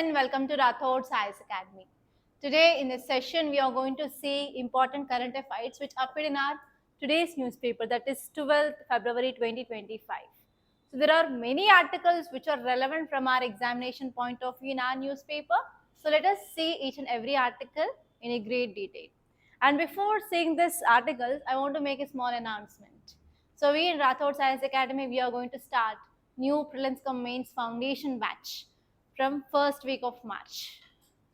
and welcome to Rathod's Science Academy. Today in this session we are going to see important current affairs which appeared in our today's newspaper, that is 12th February 2025. So there are many articles which are relevant from our examination point of view in our newspaper. So let us see each and every article in a great detail. And before seeing this articles, I want to make a small announcement. So we in Rathod Science Academy, we are going to start new prelims cum mains foundation batch from first week of March.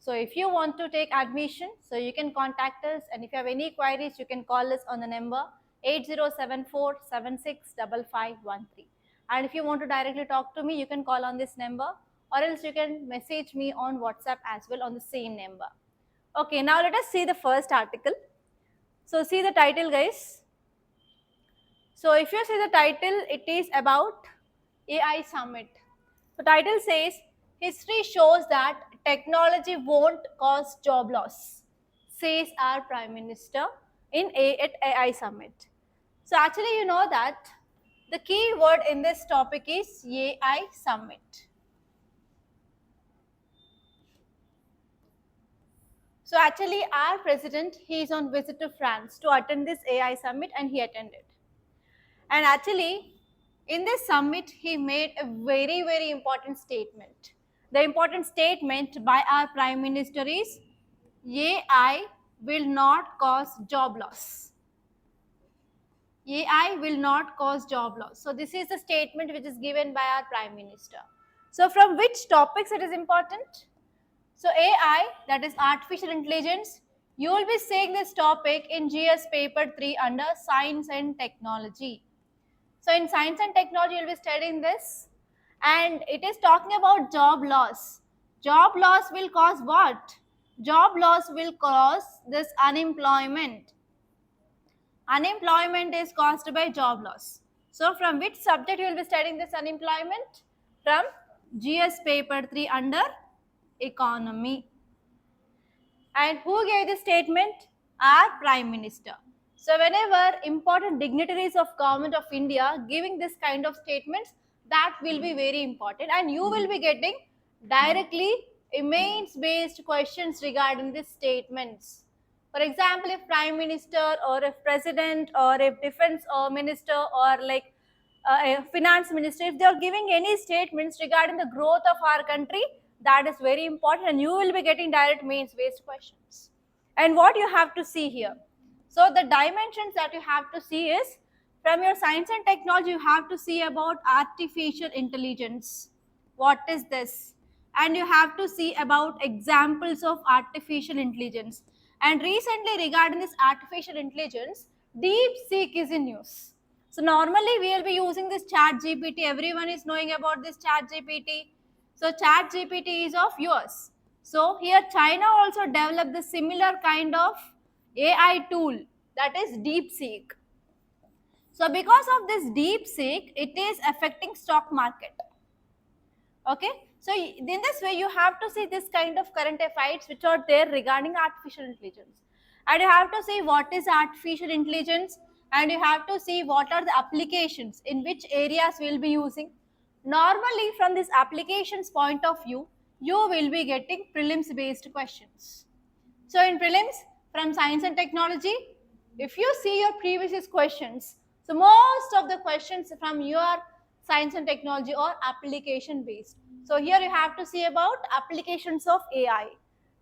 So if you want to take admission, so you can contact us, and if you have any queries, you can call us on the number 8074765513. And if you want to directly talk to me, you can call on this number, or else you can message me on WhatsApp as well on the same number. Okay, now let us see the first article. So see the title, guys. So if you see the title, it is about AI Summit. The title says, history shows that technology won't cause job loss, says our Prime Minister at AI Summit. So actually you know that the key word in this topic is AI Summit. So actually our president, he is on visit to France to attend this AI Summit, and he attended. And actually in this summit, he made a very, very important statement. The important statement by our Prime Minister is, AI will not cause job loss. AI will not cause job loss. So this is the statement which is given by our Prime Minister. So from which topics it is important? So AI, that is artificial intelligence, you will be seeing this topic in GS paper 3 under science and technology. So in science and technology, you will be studying this, and it is talking about job loss. Job loss will cause what? Job loss will cause this unemployment. Unemployment is caused by job loss. So from which subject you will be studying this unemployment? From GS paper 3 under economy. And who gave this statement? Our Prime Minister. So whenever important dignitaries of Government of India giving this kind of statements, that will be very important, and you will be getting directly mains based questions regarding these statements. For example, if Prime Minister or if President or if Defense Minister or like a Finance Minister, if they are giving any statements regarding the growth of our country, that is very important, and you will be getting direct mains based questions. And what you have to see here, so the dimensions that you have to see is, from your science and technology, you have to see about artificial intelligence. What is this? And you have to see about examples of artificial intelligence. And recently regarding this artificial intelligence, DeepSeek is in news. So normally we will be using this ChatGPT. Everyone is knowing about this ChatGPT. So ChatGPT is of US. So here China also developed the similar kind of AI tool, that is DeepSeek. So because of this DeepSeek, it is affecting stock market. Okay, so in this way you have to see this kind of current affairs which are there regarding artificial intelligence, and you have to see what is artificial intelligence, and you have to see what are the applications in which areas we will be using. Normally from this applications point of view, you will be getting prelims based questions. So in prelims from science and technology, if you see your previous questions, so most of the questions from your science and technology or application based. So here you have to see about applications of AI.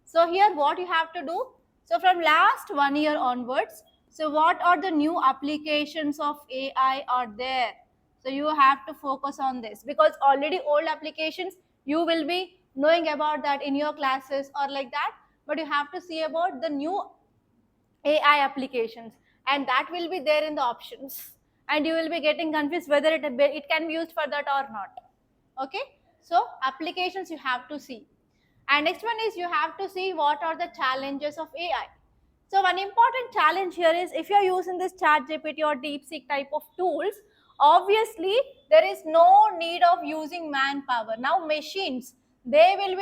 So here what you have to do, so from last 1 year onwards, so what are the new applications of AI are there? So you have to focus on this, because already old applications you will be knowing about that in your classes or like that, but you have to see about the new AI applications, and that will be there in the options, and you will be getting confused whether it can be used for that or not. Okay, so applications you have to see. And next one is, you have to see what are the challenges of AI. So one important challenge here is, if you are using this ChatGPT or DeepSeek type of tools, obviously there is no need of using manpower. Now machines, they will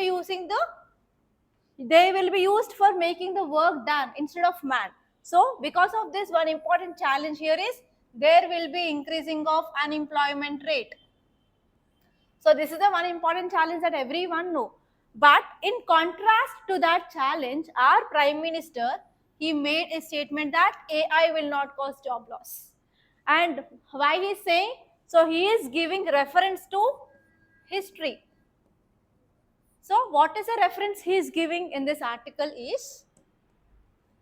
be used for making the work done instead of man. So because of this, one important challenge here is, there will be increasing of unemployment rate. So this is the one important challenge that everyone know. But in contrast to that challenge, our Prime Minister, he made a statement that AI will not cause job loss. And why he is saying? So he is giving reference to history. So what is the reference he is giving in this article is,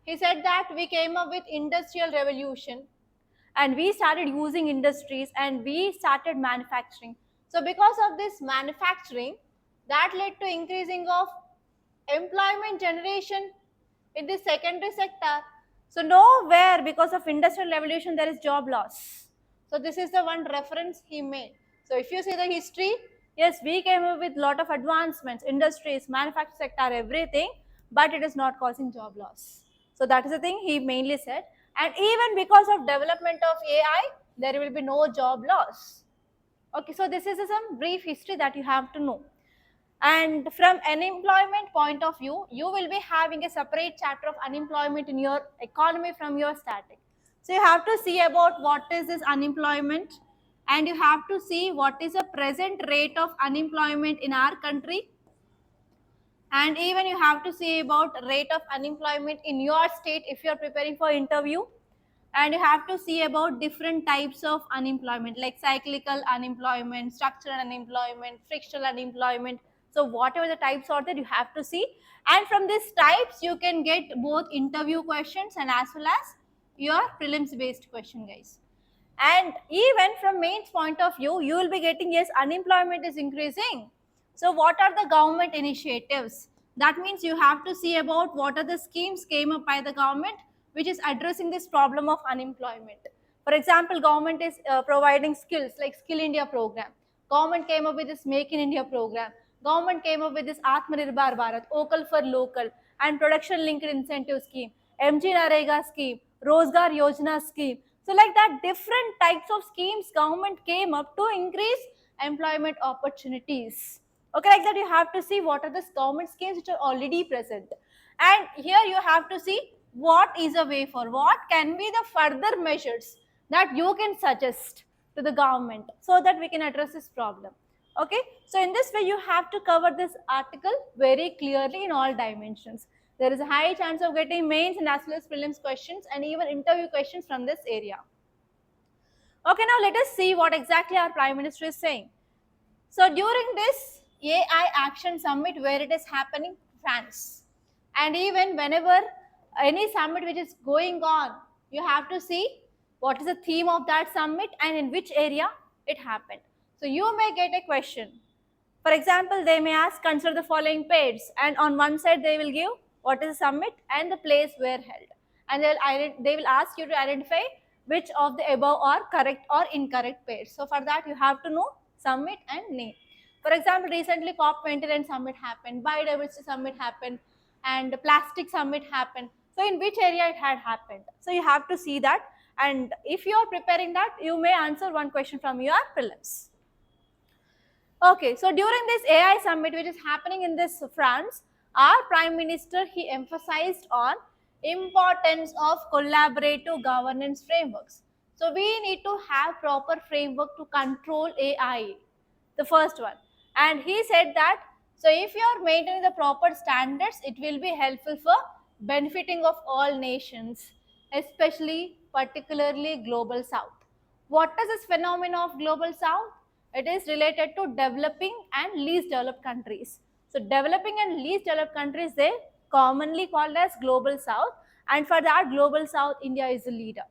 he said that we came up with industrial revolution and we started using industries and we started manufacturing. So because of this manufacturing, that led to increasing of employment generation in the secondary sector. So nowhere because of industrial revolution there is job loss. So this is the one reference he made. So if you see the history, yes, we came up with lot of advancements, industries, manufacturing sector, everything, but it is not causing job loss. So that is the thing he mainly said. And even because of development of AI, there will be no job loss. Okay, so this is some brief history that you have to know. And from unemployment point of view, you will be having a separate chapter of unemployment in your economy from your static. So you have to see about what is this unemployment, and you have to see what is the present rate of unemployment in our country, and even you have to see about rate of unemployment in your state if you are preparing for interview. And you have to see about different types of unemployment like cyclical unemployment, structural unemployment, frictional unemployment. So whatever the types are that you have to see, and from these types you can get both interview questions and as well as your prelims based question, guys. And even from mains point of view, you will be getting, yes, unemployment is increasing. So what are the government initiatives? That means you have to see about what are the schemes came up by the government which is addressing this problem of unemployment. For example, government is providing skills like Skill India program. Government came up with this Make in India program. Government came up with this Atmanirbhar Bharat, Vocal for Local, and Production Linked Incentive Scheme, MG Narega scheme, Rozgar Yojana scheme. So like that, different types of schemes government came up to increase employment opportunities. Okay, like that you have to see what are the government schemes which are already present. And here you have to see what is a way for, what can be the further measures that you can suggest to the government so that we can address this problem. Okay, so in this way you have to cover this article very clearly in all dimensions. There is a high chance of getting mains and as well as prelims questions and even interview questions from this area. Okay, now let us see what exactly our Prime Minister is saying. So during this AI Action Summit where it is happening, France, and even whenever any summit which is going on, you have to see what is the theme of that summit and in which area it happened. So you may get a question. For example, they may ask, consider the following pairs, and on one side they will give what is the summit and the place where held, and they will ask you to identify which of the above are correct or incorrect pairs. So for that you have to know summit and name. For example, recently COP29 summit happened, biodiversity summit happened, and plastic summit happened. So in which area it had happened? So you have to see that, and if you are preparing that, you may answer one question from your prelims. Okay, so during this AI summit which is happening in this France, our Prime Minister, he emphasized on importance of collaborative governance frameworks. So we need to have proper framework to control AI, the first one. And he said that, so if you are maintaining the proper standards, it will be helpful for benefiting of all nations, especially particularly global south. What is this phenomenon of global south? It is related to developing and least developed countries. So developing and least developed countries, they commonly called as global south, and for that global south, India is the leader.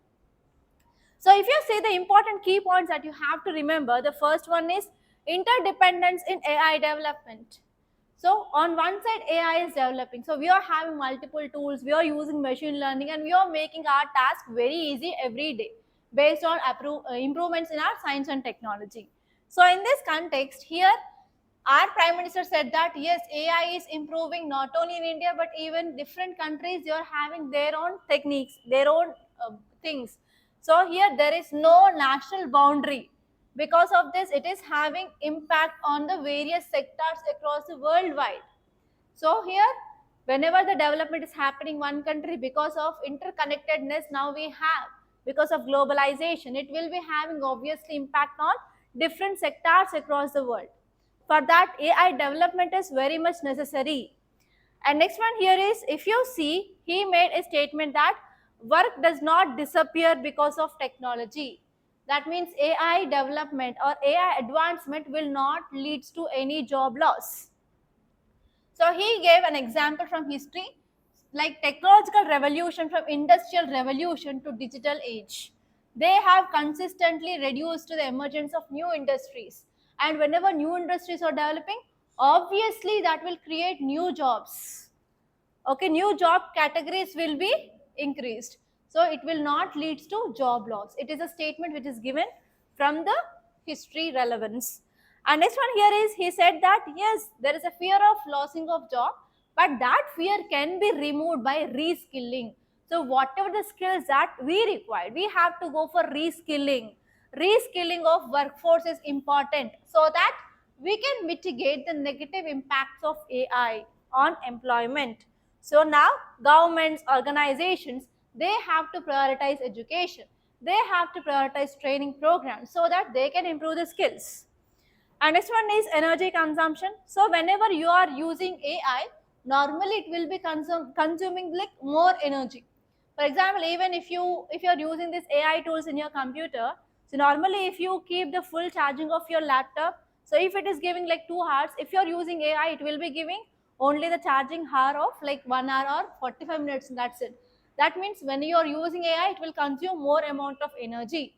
So if you see the important key points that you have to remember, the first one is interdependence in AI development. So on one side, AI is developing. So we are having multiple tools, we are using machine learning, and we are making our task very easy every day based on improvements in our science and technology. So in this context, here our Prime Minister said that yes, AI is improving not only in India but even different countries, they are having their own techniques, their own things. So here there is no national boundary. Because of this, it is having impact on the various sectors across the worldwide. So here, whenever the development is happening in one country, because of interconnectedness now we have, because of globalization, it will be having obviously impact on different sectors across the world. For that, AI development is very much necessary. And next one here is, if you see, he made a statement that work does not disappear because of technology. That means AI development or AI advancement will not lead to any job loss. So he gave an example from history, like technological revolution from industrial revolution to digital age. They have consistently reduced the emergence of new industries. And whenever new industries are developing, obviously that will create new jobs. Okay, new job categories will be increased, so it will not lead to job loss. It is a statement which is given from the history relevance. And next one here is, he said that yes, there is a fear of losing of job, but that fear can be removed by reskilling. So whatever the skills that we require, we have to go for reskilling. Reskilling of workforce is important so that we can mitigate the negative impacts of AI on employment. So now governments, organizations, they have to prioritize education. They have to prioritize training programs so that they can improve the skills. And next one is energy consumption. So whenever you are using AI, normally it will be consuming like more energy. For example, even if you're using this AI tools in your computer, so normally if you keep the full charging of your laptop, so if it is giving like 2 hours, if you're using AI, it will be giving only the charging hour of like 1 hour or 45 minutes. That's it. That means when you are using AI, it will consume more amount of energy.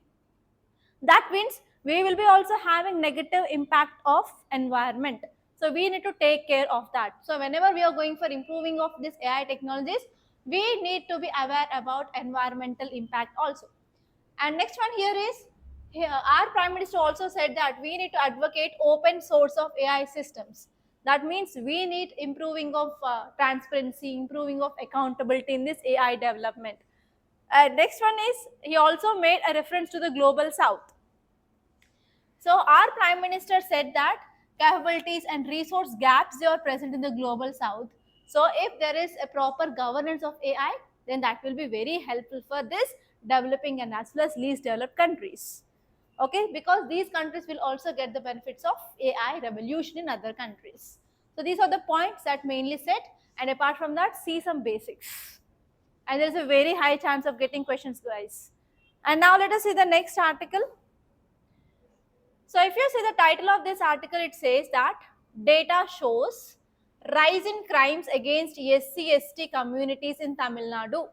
That means we will be also having negative impact of environment. So we need to take care of that. So whenever we are going for improving of this AI technologies, we need to be aware about environmental impact also. And next one here is, here our prime minister also said that we need to advocate open source of AI systems. That means we need improving of transparency, improving of accountability in this AI development. Next one is, he also made a reference to the global south. So our prime minister said that capabilities and resource gaps, they are present in the global south. So if there is a proper governance of AI, then that will be very helpful for this developing and as well as least developed countries. Okay, because these countries will also get the benefits of AI revolution in other countries. So these are the points that mainly said, and apart from that, see some basics. And there is a very high chance of getting questions, guys. And now let us see the next article. So if you see the title of this article, it says that data shows rise in crimes against SC/ST communities in Tamil Nadu.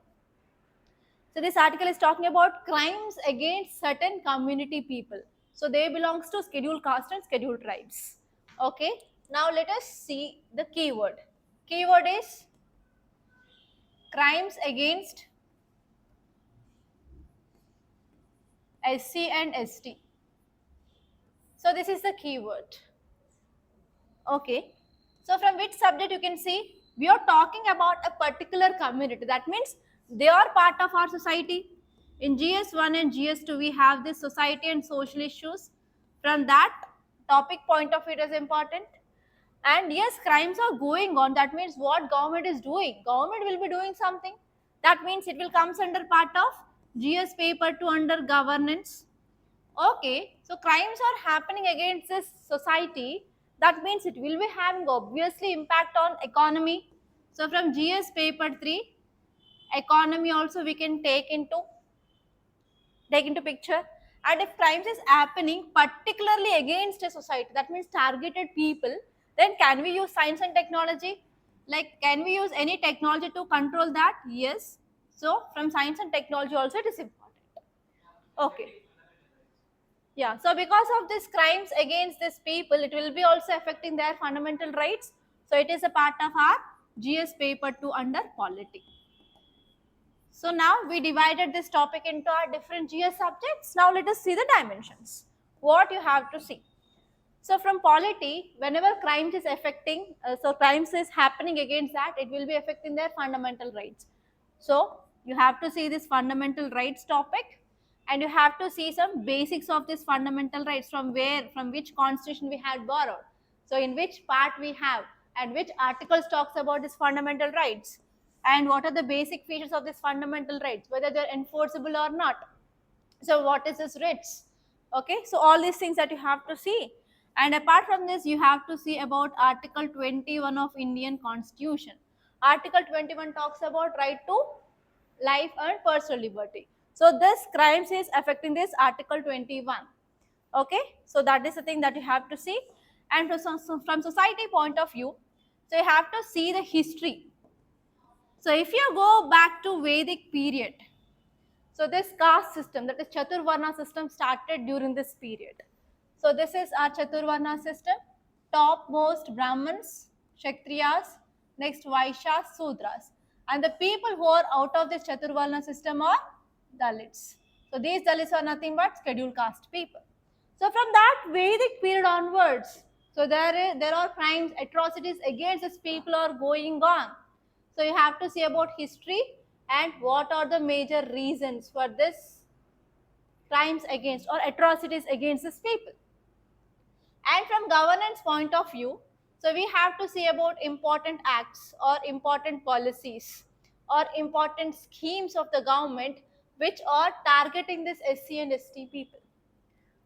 So this article is talking about crimes against certain community people. So they belongs to scheduled caste and scheduled tribes. Okay. Now let us see the keyword. Keyword is crimes against SC and ST. So this is the keyword. Okay. So from which subject you can see, we are talking about a particular community. That means they are part of our society. In GS1 and GS2, we have this society and social issues. From that topic point of view, it is important. And yes, crimes are going on. That means what government is doing. Government will be doing something. That means it will comes under part of GS paper 2 under governance. Okay, so crimes are happening against this society. That means it will be having obviously impact on economy. So from GS paper 3, economy also we can take into picture. And if crimes is happening particularly against a society, that means targeted people, then can we use science and technology? Like, can we use any technology to control that? Yes. So from science and technology also it is important. Okay. Yeah, so because of these crimes against these people, it will be also affecting their fundamental rights. So it is a part of our GS paper 2 under polity. So now we divided this topic into our different GS subjects. Now let us see the dimensions. What you have to see. So from polity, whenever crimes is affecting, so crimes is happening against that, it will be affecting their fundamental rights. So you have to see this fundamental rights topic, and you have to see some basics of this fundamental rights, from which constitution we had borrowed. So in which part we have, and which articles talks about this fundamental rights, and what are the basic features of this fundamental rights, whether they're enforceable or not. So what is this writs? Okay, so all these things that you have to see. And apart from this, you have to see about Article 21 of Indian Constitution. Article 21 talks about right to life and personal liberty. So this crimes is affecting this Article 21. Okay, so that is the thing that you have to see. And from society point of view, so you have to see the history. So if you go back to Vedic period, so this caste system, that is Chaturvarna system, started during this period. So this is our Chaturvarna system. Topmost Brahmins, Kshatriyas, next Vaishyas, Sudras. And the people who are out of this Chaturvarna system are Dalits. So these Dalits are nothing but scheduled caste people. So from that Vedic period onwards, so there are crimes, atrocities against these people are going on. So you have to see about history and what are the major reasons for this crimes against or atrocities against these people. And from governance point of view, so we have to see about important acts or important policies or important schemes of the government which are targeting this SC and ST people.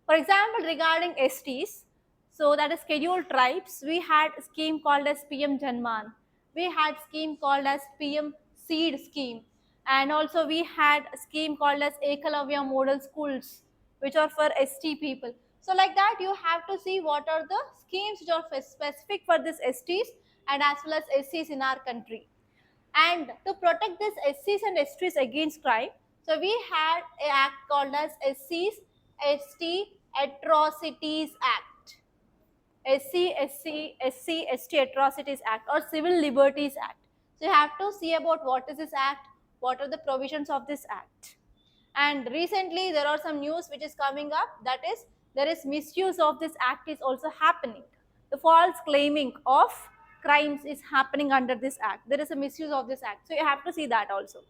For example, regarding STs, so that is scheduled tribes, we had a scheme called as PM Janman. We had scheme called as PM Seed Scheme. And also we had a scheme called as Ekalavya Model Schools, which are for ST people. So like that, you have to see what are the schemes which are specific for this STs and as well as SCs in our country. And to protect this SCs and STs against crime, so we had an act called as SCs ST Atrocities Act. SC Atrocities Act or Civil Liberties Act. So you have to see about what is this act, what are the provisions of this act. And recently there are some news which is coming up, that is there is misuse of this act is also happening. The false claiming of crimes is happening under this act. There is a misuse of this act. So you have to see that also.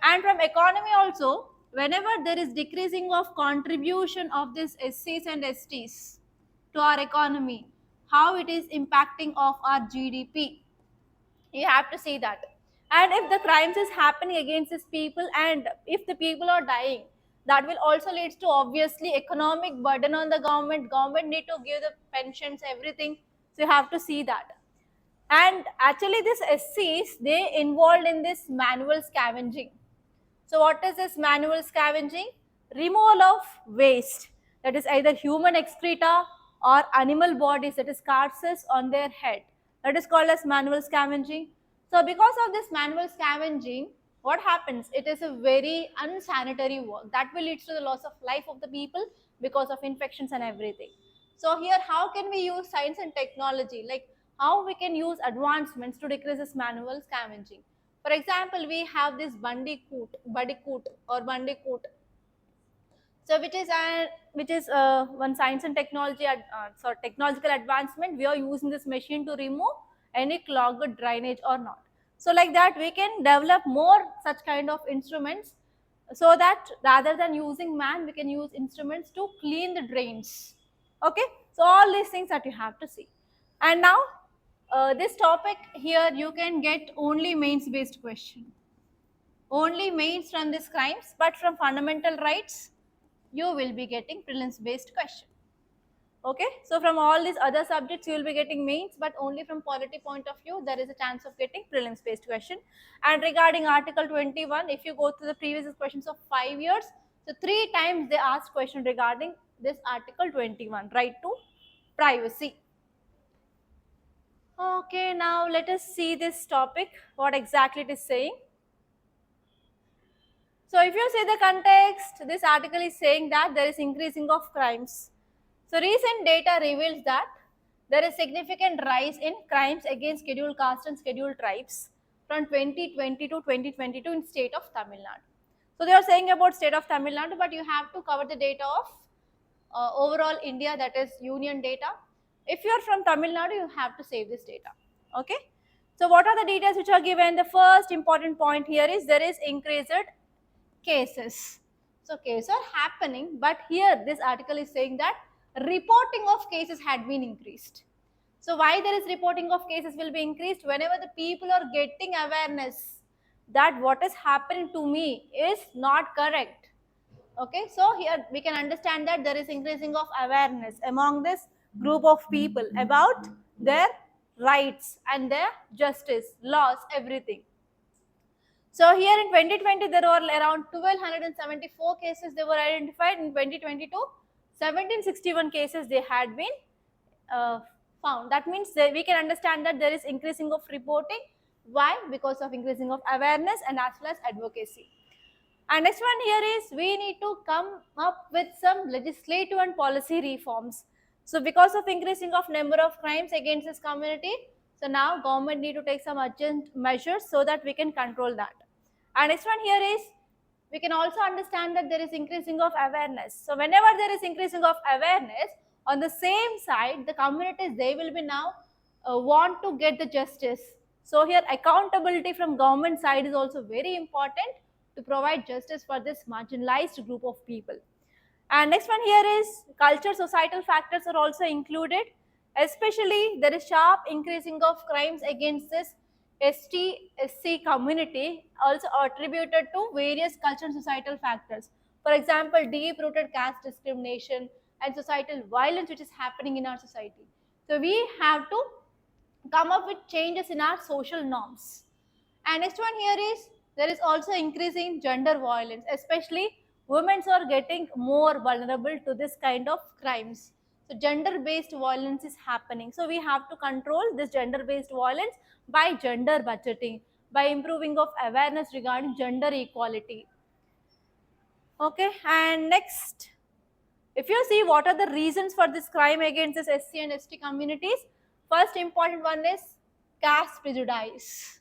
And from economy also, whenever there is decreasing of contribution of this SCs and STs to our economy, how it is impacting of our GDP. You have to see that. And if the crimes is happening against these people and if the people are dying, that will also leads to obviously economic burden on the government. Government need to give the pensions, everything. So you have to see that. And actually this SCs, they involved in this manual scavenging. So what is this manual scavenging? Removal of waste, that is either human excreta or animal bodies, that is carcasses on their head. That is called as manual scavenging. So because of this manual scavenging, what happens? It is a very unsanitary work that will lead to the loss of life of the people because of infections and everything. So here, how can we use science and technology? Like how we can use advancements to decrease this manual scavenging. For example, we have this Bandicoot or Bandicoot. So which is one science and technology technological advancement. We are using this machine to remove any clogged drainage or not. So like that, we can develop more such kind of instruments, so that rather than using man, we can use instruments to clean the drains. Okay, so all these things that you have to see. And now this topic here, you can get only mains based question, only mains from these crimes, but from fundamental rights you will be getting prelims based question. Okay, so from all these other subjects you will be getting mains, but only from polity point of view there is a chance of getting prelims based question. And regarding Article 21, if you go to the previous questions of 5 years, so 3 times they asked question regarding this Article 21, right to privacy. Okay, now let us see this topic, what exactly it is saying. So if you see the context, this article is saying that there is increasing of crimes. So recent data reveals that there is significant rise in crimes against scheduled caste and scheduled tribes from 2020 to 2022 in state of Tamil Nadu. So they are saying about state of Tamil Nadu, but you have to cover the data of overall India, that is union data. If you are from Tamil Nadu, you have to save this data. Okay. So what are the details which are given? The first important point here is there is increased cases. So cases are happening, but here this article is saying that reporting of cases had been increased. So why there is reporting of cases will be increased? Whenever the people are getting awareness that what is happening to me is not correct. Okay, so here we can understand that there is increasing of awareness among this group of people about their rights and their justice, laws, everything. So here in 2020, there were around 1274 cases they were identified. In 2022, 1761 cases they had been uh, found. That means that we can understand that there is increasing of reporting. Why? Because of increasing of awareness and as well as advocacy. And next one here is we need to come up with some legislative and policy reforms. So because of increasing of number of crimes against this community, so now government need to take some urgent measures so that we can control that. And next one here is we can also understand that there is increasing of awareness. So whenever there is increasing of awareness, on the same side, the communities, they will be now want to get the justice. So here accountability from government side is also very important to provide justice for this marginalized group of people. And next one here is culture, societal factors are also included. Especially there is sharp increasing of crimes against this ST/SC community, also attributed to various cultural and societal factors. For example, deep-rooted caste discrimination and societal violence which is happening in our society. So we have to come up with changes in our social norms. And next one here is there is also increasing gender violence, especially women are getting more vulnerable to this kind of crimes. So gender based violence is happening. So we have to control this gender based violence by gender budgeting, by improving of awareness regarding gender equality. Okay, and next, if you see what are the reasons for this crime against this SC and ST communities, first important one is caste prejudice.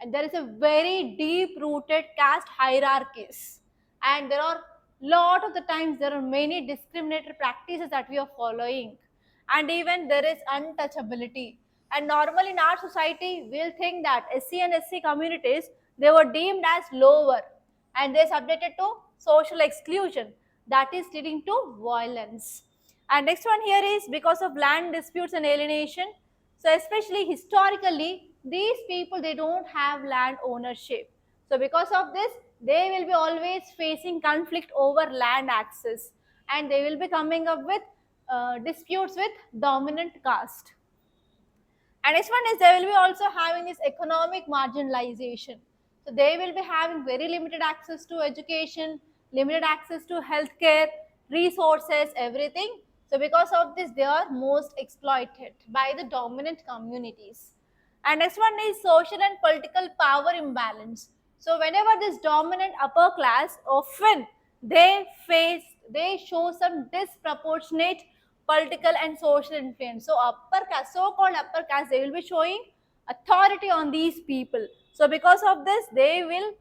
And there is a very deep rooted caste hierarchies. And there are lot of the times there are many discriminatory practices that we are following. And even there is untouchability. And normally in our society, we'll think that SC and SC communities, they were deemed as lower and they're subjected to social exclusion that is leading to violence. And next one here is because of land disputes and alienation. So especially historically, these people, they don't have land ownership. So because of this, they will be always facing conflict over land access and they will be coming up with disputes with dominant caste. And next one is they will be also having this economic marginalization. So they will be having very limited access to education, limited access to healthcare, resources, everything. So because of this, they are most exploited by the dominant communities. And next one is social and political power imbalance. So whenever this dominant upper class, often they show some disproportionate political and social influence. So upper caste, so-called upper caste, they will be showing authority on these people. So because of this, they will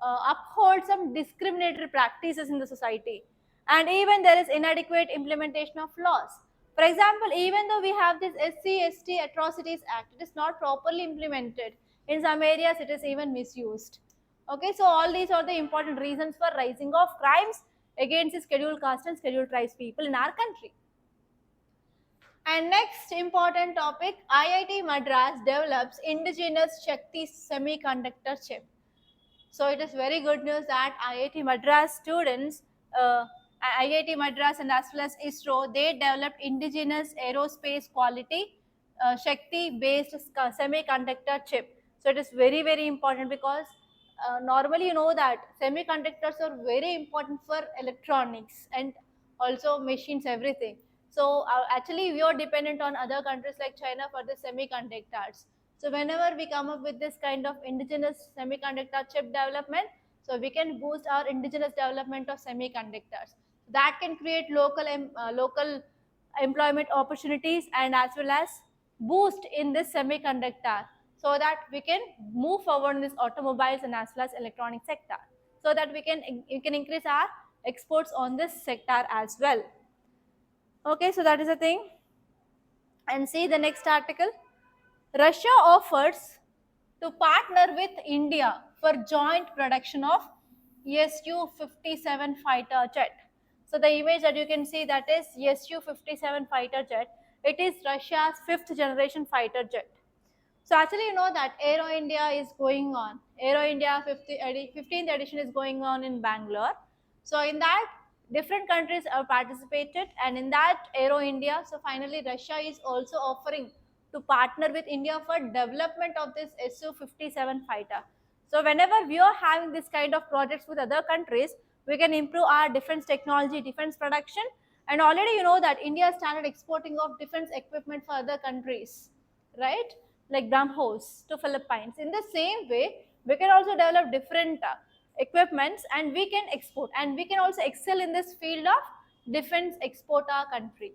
uphold some discriminatory practices in the society. And even there is inadequate implementation of laws. For example, even though we have this SC/ST Atrocities Act, it is not properly implemented. In some areas, it is even misused. Okay, so all these are the important reasons for rising of crimes against the scheduled caste and scheduled tribes people in our country. And next important topic, IIT Madras develops indigenous Shakti semiconductor chip. So it is very good news that IIT Madras students, IIT Madras and as well as ISRO, they developed indigenous aerospace quality Shakti based semiconductor chip. So it is very, very important because normally you know that semiconductors are very important for electronics and also machines, everything. So actually we are dependent on other countries like China for the semiconductors. So whenever we come up with this kind of indigenous semiconductor chip development, so we can boost our indigenous development of semiconductors. That can create local employment opportunities and as well as boost in this semiconductor so that we can move forward in this automobiles and as well as electronic sector so that we can increase our exports on this sector as well. Okay, so that is the thing. And see the next article. Russia offers to partner with India for joint production of Su-57 fighter jet. So the image that you can see, that is Su-57 fighter jet. It is Russia's 5th generation fighter jet. So actually you know that Aero India is going on. Aero India 15th edition is going on in Bangalore. So in that different countries have participated, and in that Aero India, so finally Russia is also offering to partner with India for development of this Su-57 fighter. So whenever we are having this kind of projects with other countries, we can improve our defense technology, defense production, and already you know that India started exporting of defense equipment for other countries, right? Like BrahMos to Philippines. In the same way, we can also develop different equipments and we can export, and we can also excel in this field of defense exporter country.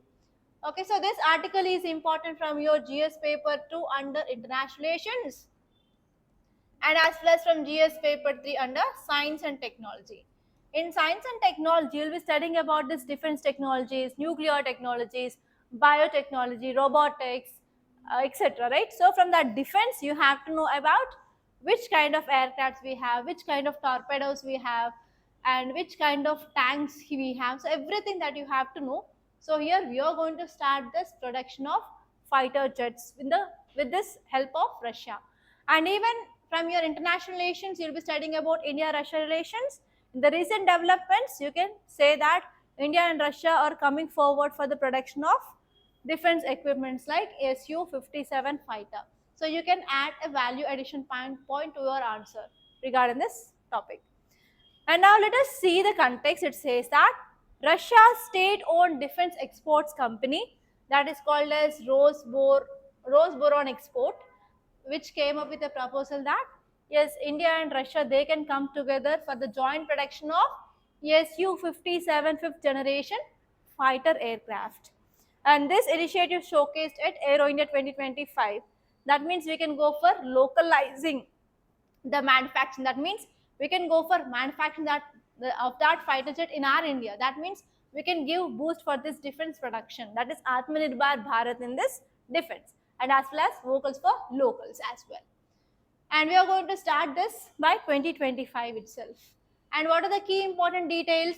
Okay, so this article is important from your GS paper 2 under international relations, and as well as from GS paper 3 under science and technology. In science and technology, you'll be studying about this defense technologies, nuclear technologies, biotechnology, robotics, etc. Right? So from that defense, you have to know about which kind of aircrafts we have, which kind of torpedoes we have, and which kind of tanks we have. So everything that you have to know. So here we are going to start this production of fighter jets with this help of Russia. And even from your international relations, you'll be studying about India-Russia relations. In the recent developments, you can say that India and Russia are coming forward for the production of defense equipments like Su-57 fighter. So you can add a value addition point to your answer regarding this topic. And now let us see the context. It says that Russia's state-owned defense exports company, that is called as Rosboron Export, which came up with a proposal that yes, India and Russia, they can come together for the joint production of Su-57 fifth generation fighter aircraft. And this initiative showcased at Aero India 2025. That means we can go for localizing the manufacturing. That means we can go for manufacturing of that fighter jet in our India. That means we can give boost for this defense production. That is Atmanirbhar Bharat in this defense, and as well as vocals for locals as well. And we are going to start this by 2025 itself. And what are the key important details?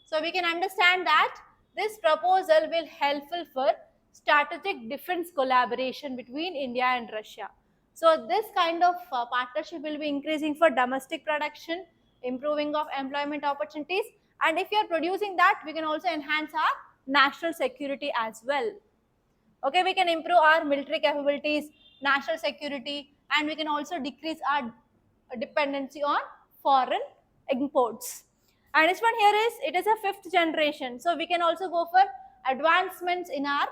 So we can understand that this proposal will helpful for strategic defense collaboration between India and Russia. So this kind of partnership will be increasing for domestic production, improving of employment opportunities, and if you are producing that, we can also enhance our national security as well. Okay, we can improve our military capabilities, national security, and we can also decrease our dependency on foreign imports. And this one here is, it is a fifth generation, so we can also go for advancements in our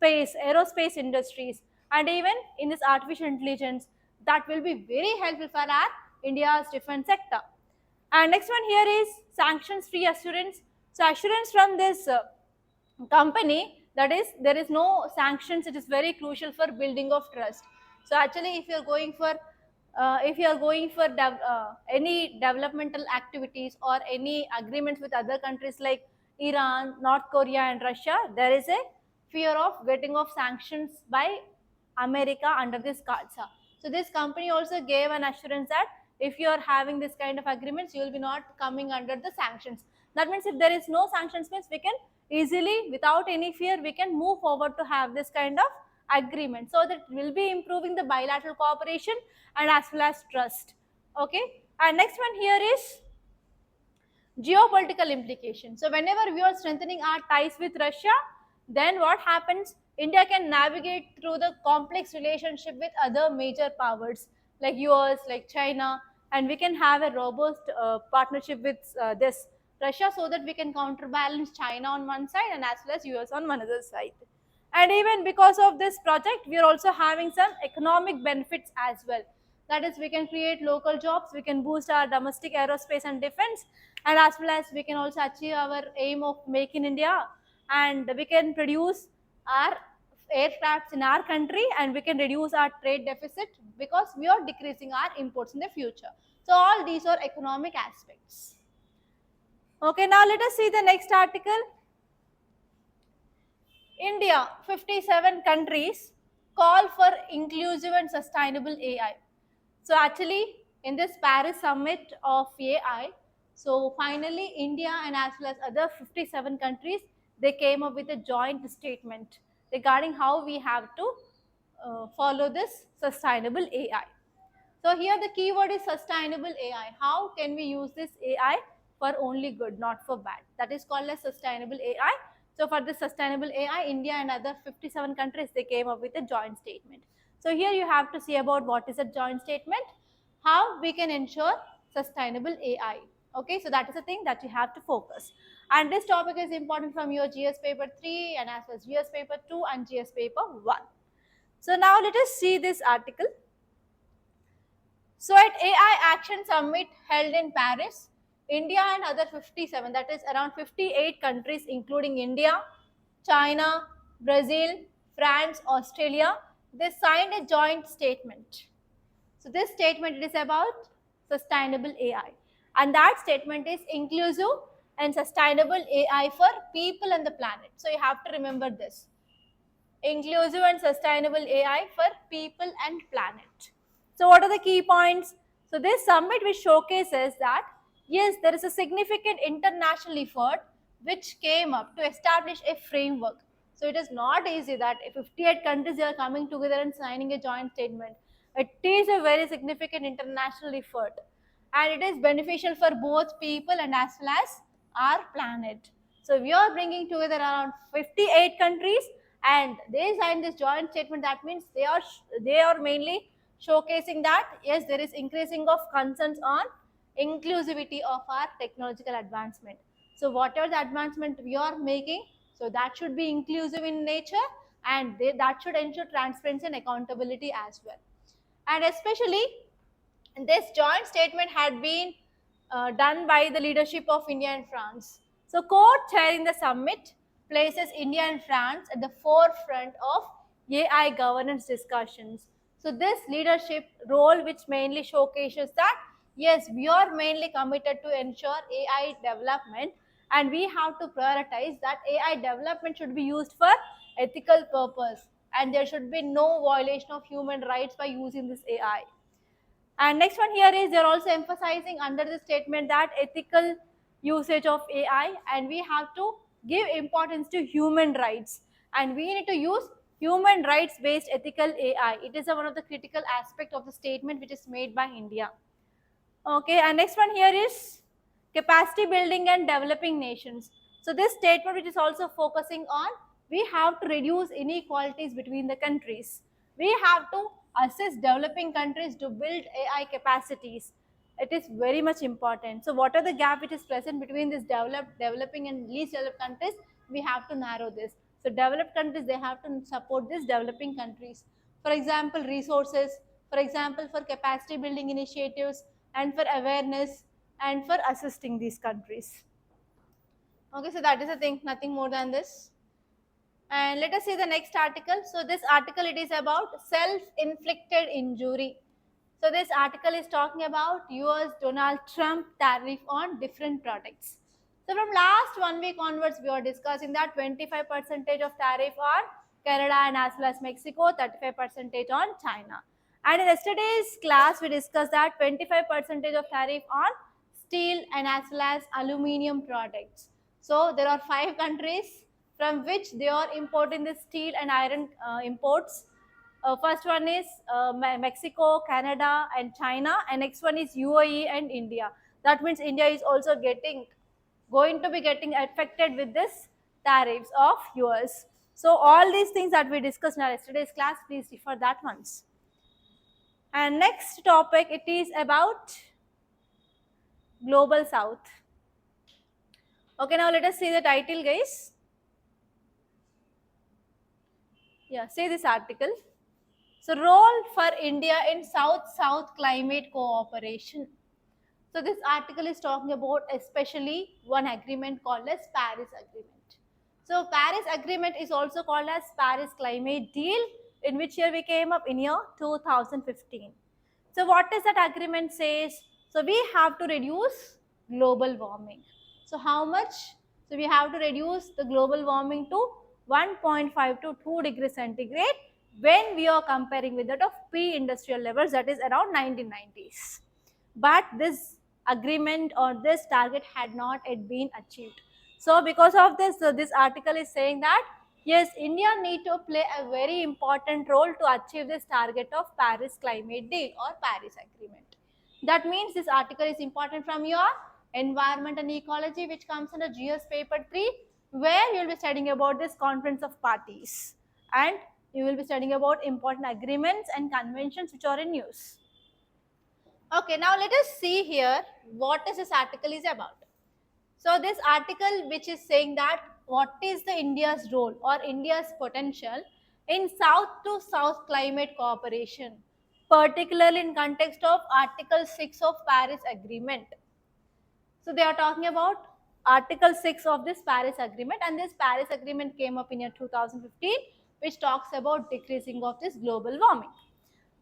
aerospace industries, and even in this artificial intelligence, that will be very helpful for our India's defense sector. And next one here is sanctions free assurance. So assurance from this company, that is there is no sanctions, it is very crucial for building of trust. So actually if you are going for any developmental activities or any agreements with other countries like Iran, North Korea and Russia, there is a fear of getting of sanctions by America under this CAATSA. So this company also gave an assurance that if you are having this kind of agreements, you will be not coming under the sanctions. That means if there is no sanctions means we can easily, without any fear, we can move forward to have this kind of agreement. So that will be improving the bilateral cooperation and as well as trust. Okay. And next one here is geopolitical implications. So whenever we are strengthening our ties with Russia, then what happens? India can navigate through the complex relationship with other major powers like US, like China, and we can have a robust partnership with this Russia, so that we can counterbalance China on one side and as well as US on one other side. And even because of this project, we are also having some economic benefits as well. That is, we can create local jobs, we can boost our domestic aerospace and defense, and as well as we can also achieve our aim of Make in India, and we can produce our aircrafts in our country, and we can reduce our trade deficit because we are decreasing our imports in the future. So all these are economic aspects. Okay, now let us see the next article. India, 57 countries call for inclusive and sustainable AI. So actually, in this Paris summit of AI, so finally India and as well as other 57 countries, they came up with a joint statement regarding how we have to follow this sustainable AI. So here the keyword is sustainable AI. How can we use this AI for only good, not for bad. That is called as sustainable AI. So for this sustainable AI, India and other 57 countries, they came up with a joint statement. So here you have to see about what is a joint statement, how we can ensure sustainable AI. Okay, so that is the thing that you have to focus. And this topic is important from your GS paper 3 and as well as GS paper 2 and GS paper 1. So now let us see this article. So at AI Action Summit held in Paris, India and other 57, that is around 58 countries including India, China, Brazil, France, Australia, they signed a joint statement. So this statement is about sustainable AI, and that statement is inclusive and sustainable AI for people and the planet. So you have to remember this, inclusive and sustainable AI for people and planet. So what are the key points? So this summit which showcases that yes, there is a significant international effort which came up to establish a framework. So it is not easy that 58 countries are coming together and signing a joint statement. It is a very significant international effort and it is beneficial for both people and as well as our planet. So we are bringing together around 58 countries and they signed this joint statement. That means they are mainly showcasing that yes, there is increasing of concerns on inclusivity of our technological advancement. So whatever the advancement we are making, so that should be inclusive in nature and that should ensure transparency and accountability as well. And especially this joint statement had been done by the leadership of India and France. So, co-chairing the summit places India and France at the forefront of AI governance discussions. So, this leadership role, which mainly showcases that yes, we are mainly committed to ensure AI development, and we have to prioritize that AI development should be used for ethical purpose, and there should be no violation of human rights by using this AI. And next one here is they're also emphasizing under the statement that ethical usage of AI and we have to give importance to human rights and we need to use human rights based ethical AI. It is one of the critical aspect of the statement which is made by India. Okay, and next one here is capacity building and developing nations. So this statement which is also focusing on we have to reduce inequalities between the countries. We have to assist developing countries to build AI capacities. It is very much important. So what are the gap which is present between this developing and least developed countries? We have to narrow this. So developed countries, they have to support these developing countries. For example, resources, for example, for capacity building initiatives and for awareness and for assisting these countries. Okay, so that is the thing, nothing more than this. And let us see the next article. So this article, it is about self-inflicted injury. So this article is talking about US Donald Trump tariff on different products. So from last 1 week onwards, we are discussing that 25% of tariff on Canada and as well as Mexico, 35% on China. And in yesterday's class, we discussed that 25% of tariff on steel and as well as aluminium products. So there are 5 countries from which they are importing the steel and iron imports. First one is Mexico, Canada, and China, and next one is UAE and India. That means India is also going to be getting affected with this tariffs of US. So all these things that we discussed in our yesterday's class, please refer that once. And next topic, it is about Global South. Okay, now let us see the title, guys. Yeah, see this article. So role for India in South-South climate cooperation. So this article is talking about especially one agreement called as Paris Agreement. So Paris Agreement is also called as Paris Climate Deal, in which year we came up in year 2015. So what does that agreement says? So we have to reduce global warming. So how much? So we have to reduce the global warming to 1.5 to 2 degrees centigrade when we are comparing with that of pre-industrial levels, that is around 1990s. But this agreement or this target had not yet been achieved. So because of this, this article is saying that yes, India need to play a very important role to achieve this target of Paris Climate Deal or Paris Agreement. That means this article is important from your Environment and Ecology, which comes under GS paper 3, where you will be studying about this Conference of Parties, and you will be studying about important agreements and conventions which are in use. Okay, now let us see here what this article is about. So this article which is saying that what is the India's role or India's potential in South to South climate cooperation, particularly in context of Article 6 of Paris Agreement. So they are talking about Article 6 of this Paris Agreement, and this Paris Agreement came up in year 2015, which talks about decreasing of this global warming.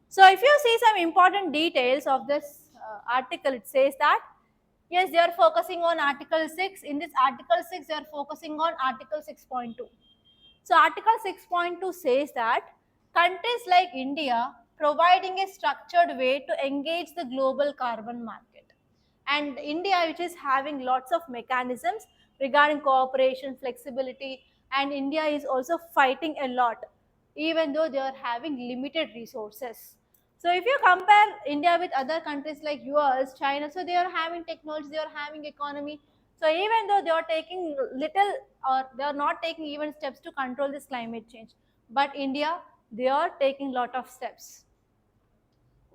So if you see some important details of this article, it says that yes, they are focusing on Article 6. In this Article 6, they are focusing on Article 6.2. So Article 6.2 says that countries like India providing a structured way to engage the global carbon market. And India, which is having lots of mechanisms regarding cooperation, flexibility, and India is also fighting a lot, even though they are having limited resources. So if you compare India with other countries like US, China, so they are having technology, they are having economy. So even though they are taking little or they are not taking even steps to control this climate change, but India, they are taking lot of steps.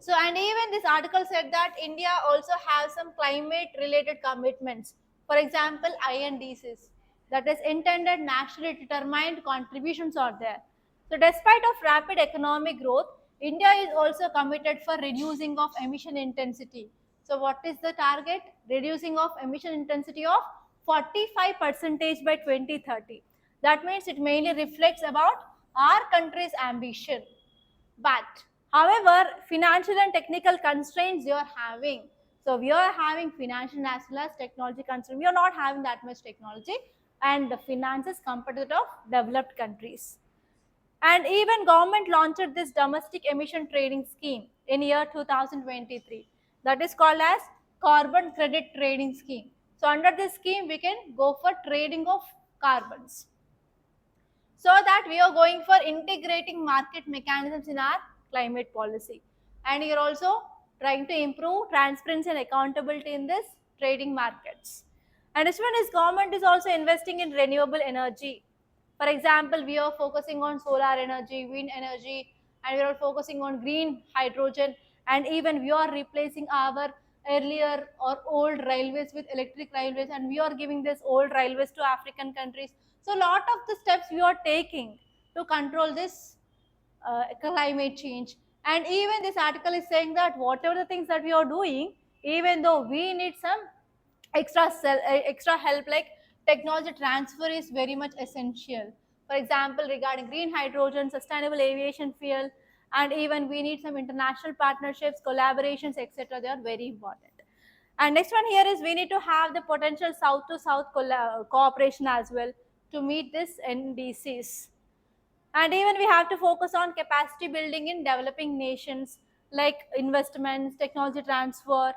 So, and even this article said that India also has some climate related commitments. For example, INDCs, that is intended nationally determined contributions are there. So, despite of rapid economic growth, India is also committed for reducing of emission intensity. So, what is the target? Reducing of emission intensity of 45% by 2030. That means it mainly reflects about our country's ambition. But however, financial and technical constraints you are having. So we are having financial as well as technology constraints. We are not having that much technology and the finances compared to the developed countries. And even government launched this domestic emission trading scheme in year 2023. That is called as carbon credit trading scheme. So under this scheme, we can go for trading of carbons, so that we are going for integrating market mechanisms in our climate policy, and you're also trying to improve transparency and accountability in this trading markets. And this one is government is also investing in renewable energy. For example, we are focusing on solar energy, wind energy, and we are focusing on green hydrogen, and even we are replacing our earlier or old railways with electric railways, and we are giving this old railways to African countries. So a lot of the steps we are taking to control this climate change. And even this article is saying that whatever the things that we are doing, even though we need some extra help, like technology transfer is very much essential. For example, regarding green hydrogen, sustainable aviation fuel, and even we need some international partnerships, collaborations, etc. They are very important. And next one here is we need to have the potential south to south cooperation as well to meet this NDCs. And even we have to focus on capacity building in developing nations, like investments, technology transfer.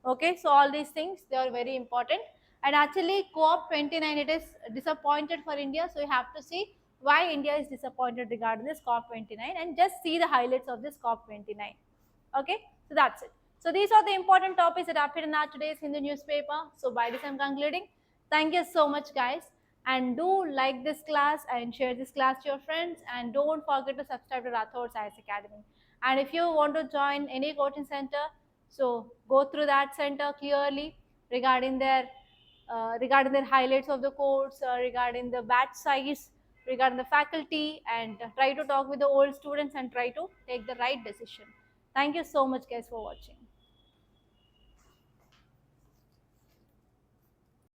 Okay, so all these things, they are very important. And actually COP29, it is disappointed for India, so you have to see why India is disappointed regarding this COP29, and just see the highlights of this COP29. Okay, so that's it. So these are the important topics that appeared in our today's Hindu newspaper. So by this I'm concluding. Thank you so much, guys, and do like this class and share this class to your friends, and don't forget to subscribe to Rathod Science Academy. And if you want to join any coaching center, so go through that center clearly regarding their highlights of the course, regarding the batch size, regarding the faculty, and try to talk with the old students and try to take the right decision. Thank you so much, guys, for watching.